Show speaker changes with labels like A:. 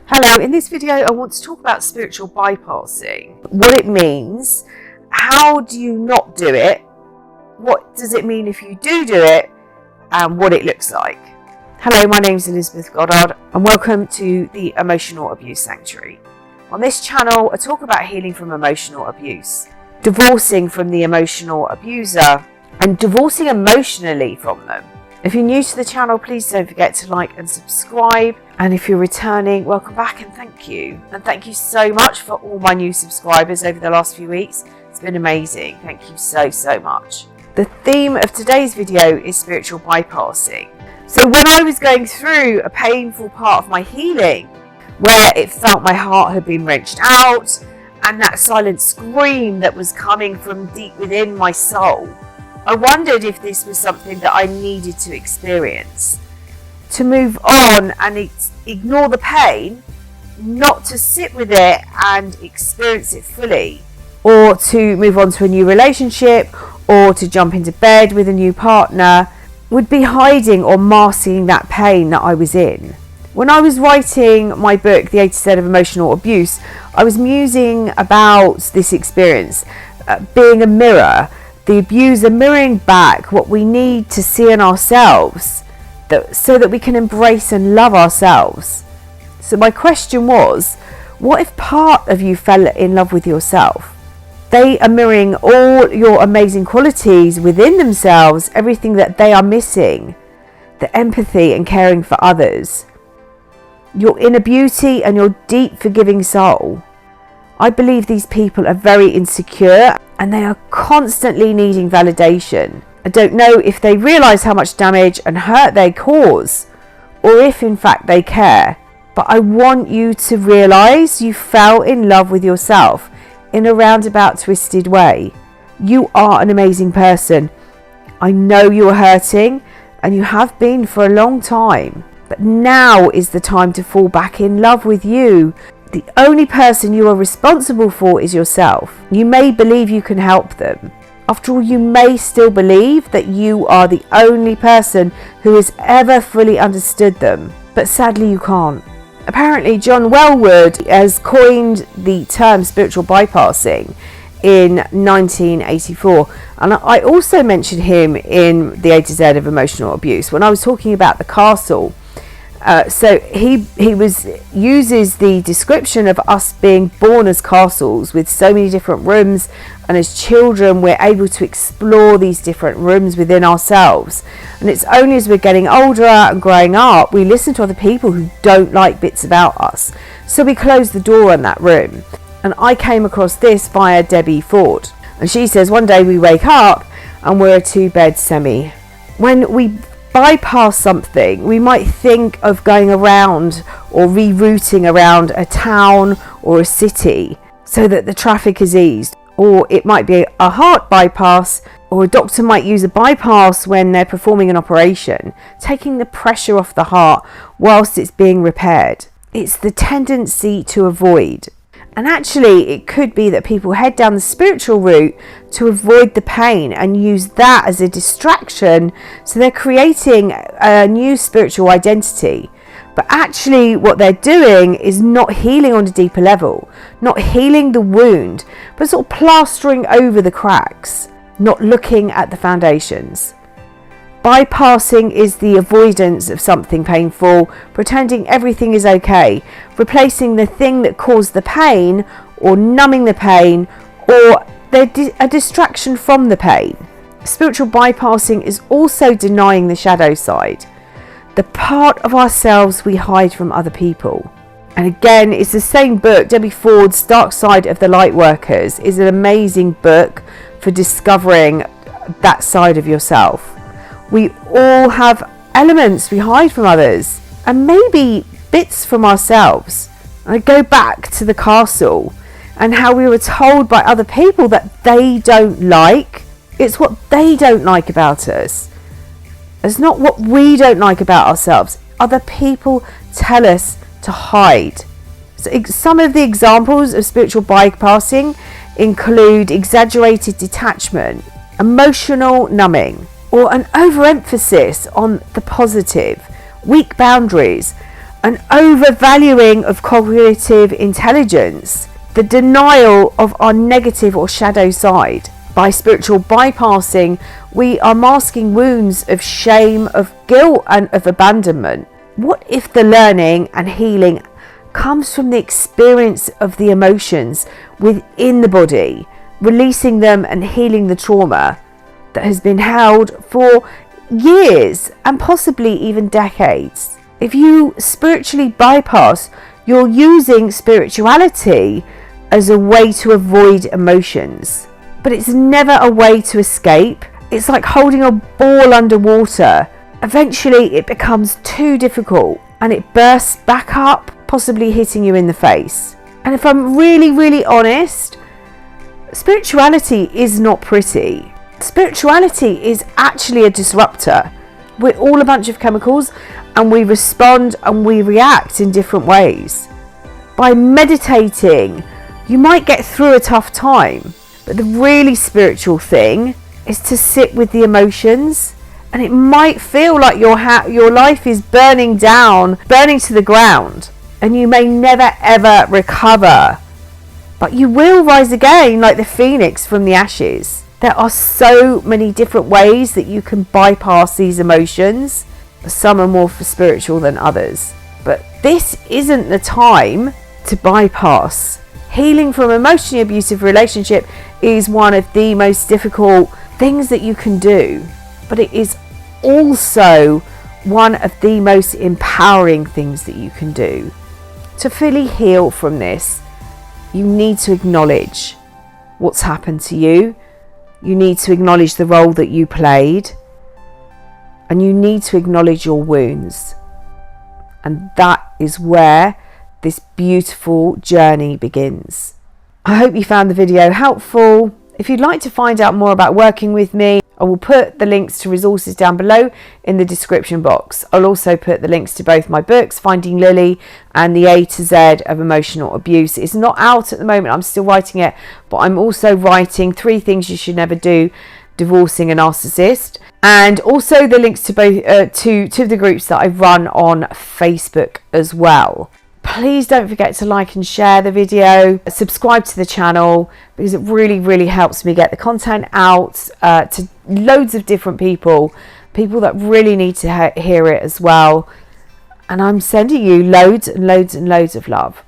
A: Hello, in this video I want to talk about spiritual bypassing, what it means, how do you not do it, what does it mean if you do it, and what it looks like. Hello, my name is Elizabeth Goddard and welcome to the Emotional Abuse Sanctuary. On this channel I talk about healing from emotional abuse, divorcing from the emotional abuser and divorcing emotionally from them. If you're new to the channel, please don't forget to like and subscribe. And if you're returning, welcome back and thank you. And thank you so much for all my new subscribers over the last few weeks. It's been amazing. Thank you so much. The theme of today's video is spiritual bypassing. So when I was going through a painful part of my healing, where it felt my heart had been wrenched out, and that silent scream that was coming from deep within my soul, I wondered if this was something that I needed to experience, to move on and ignore the pain, not to sit with it and experience it fully, or to move on to a new relationship, or to jump into bed with a new partner, would be hiding or masking that pain that I was in. When I was writing my book, The A to Z of Emotional Abuse, I was musing about this experience, being a mirror, the abuser mirroring back what we need to see in ourselves, so that we can embrace and love ourselves. So my question was, what if part of you fell in love with yourself? They are mirroring all your amazing qualities within themselves, everything that they are missing, the empathy and caring for others, your inner beauty and your deep forgiving soul. I believe these people are very insecure and they are constantly needing validation. I don't know if they realise how much damage and hurt they cause, or if in fact they care. But I want you to realise you fell in love with yourself in a roundabout, twisted way. You are an amazing person. I know you are hurting, and you have been for a long time. But now is the time to fall back in love with you. The only person you are responsible for is yourself. You may believe you can help them. After all, you may still believe that you are the only person who has ever fully understood them. But sadly, you can't. Apparently, John Welwood has coined the term spiritual bypassing in 1984. And I also mentioned him in the A to Z of Emotional Abuse when I was talking about the castle. So he uses the description of us being born as castles with so many different rooms, and as children we're able to explore these different rooms within ourselves, and it's only as we're getting older and growing up we listen to other people who don't like bits about us, so we close the door on that room. And I came across this via Debbie Ford, and she says one day we wake up and we're a 2-bed semi. When we bypass something, we might think of going around or rerouting around a town or a city so that the traffic is eased, or it might be a heart bypass, or a doctor might use a bypass when they're performing an operation, taking the pressure off the heart whilst it's being repaired. It's the tendency to avoid. And actually, it could be that people head down the spiritual route to avoid the pain and use that as a distraction. So they're creating a new spiritual identity. But actually, what they're doing is not healing on a deeper level, not healing the wound, but sort of plastering over the cracks, not looking at the foundations. Bypassing is the avoidance of something painful, pretending everything is okay, replacing the thing that caused the pain, or numbing the pain, or a distraction from the pain. Spiritual bypassing is also denying the shadow side, the part of ourselves we hide from other people. And again, it's the same book. Debbie Ford's Dark Side of the Lightworkers is an amazing book for discovering that side of yourself. We all have elements we hide from others, and maybe bits from ourselves. I go back to the castle and how we were told by other people that they don't like. It's what they don't like about us. It's not what we don't like about ourselves. Other people tell us to hide. So some of the examples of spiritual bypassing include exaggerated detachment, emotional numbing, or an overemphasis on the positive, weak boundaries, an overvaluing of cognitive intelligence, the denial of our negative or shadow side. By spiritual bypassing, we are masking wounds of shame, of guilt, and of abandonment. What if the learning and healing comes from the experience of the emotions within the body, releasing them and healing the trauma that has been held for years and possibly even decades? If you spiritually bypass, you're using spirituality as a way to avoid emotions. But it's never a way to escape. It's like holding a ball underwater. Eventually it becomes too difficult and it bursts back up, possibly hitting you in the face. And if I'm really honest, spirituality is not pretty. Spirituality is actually a disruptor. We're all a bunch of chemicals and we respond and we react in different ways. By meditating, you might get through a tough time. But the really spiritual thing is to sit with the emotions, and it might feel like your life is burning down, burning to the ground, and you may never ever recover. But you will rise again like the phoenix from the ashes. There are so many different ways that you can bypass these emotions. Some are more spiritual than others. But this isn't the time to bypass. Healing from emotionally abusive relationship is one of the most difficult things that you can do, but it is also one of the most empowering things that you can do. To fully heal from this, you need to acknowledge what's happened to you. You need to acknowledge the role that you played, and you need to acknowledge your wounds. And that is where this beautiful journey begins. I hope you found the video helpful. If you'd like to find out more about working with me, I will put the links to resources down below in the description box. I'll also put the links to both my books, Finding Lily and the A to Z of Emotional Abuse. It's not out at the moment, I'm still writing it, but I'm also writing 3 Things You Should Never Do Divorcing a Narcissist, and also the links to both to the groups that I run on Facebook as well. Please don't forget to like and share the video, subscribe to the channel, because it really helps me get the content out to loads of different people that really need to hear it as well. And I'm sending you loads and loads of love.